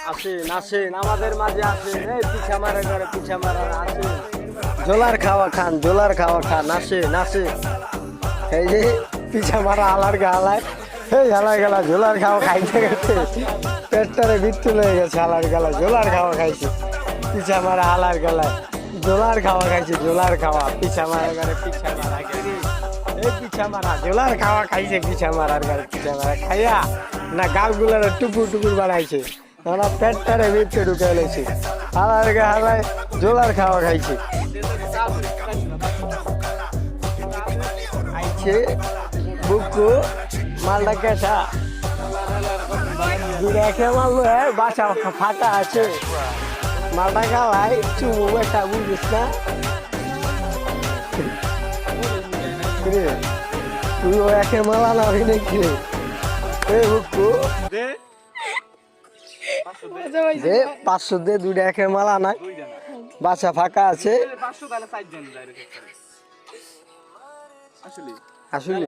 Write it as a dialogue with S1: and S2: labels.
S1: আসেন আসেন আমাদের মাঝে আসেন, এই পিছা মারা করে পিছা মারা আসেন, জোলার খাওয়া খান, জোলার খাওয়া খান, আসেন আসেন। এই যে পিছা মারা আলার গালায়, এই হালার গেলা ঝোলার খাওয়া খাইতে গেছে, পেটটারে বিত্তু হয়ে গেছে, হালার গেলা ঝোলার খাওয়া খাইছে, পিছা মারা হালার গেলায় জোলার খাওয়া খাইছে, জোলার খাওয়া পিছা মারা করে পিছা মারা গেছে, এই পিছা মারা জোলার খাওয়া খাইছে, পিছা মারার গালে পিছা মারা খাইয়া না গালগুলার টুকুর টুকুর বানাইছে, ওরা পেটটারে ভিতরে ঢুকে লেছে, হালার গালায় জোলার খাওয়া খাইছে। আইছে বুকু মালটা কেটা দুটা খেয়ে মারলো, বাসা ফাটা আছে, মালটা গালাই চুমু বেটা, বুঝিস না তুই ও একে মালা না হই নাকি রে? এই বুকু দে 500 দে, দুটা একে মালা নাই, বাসা ফাঁকা আছে আসলে।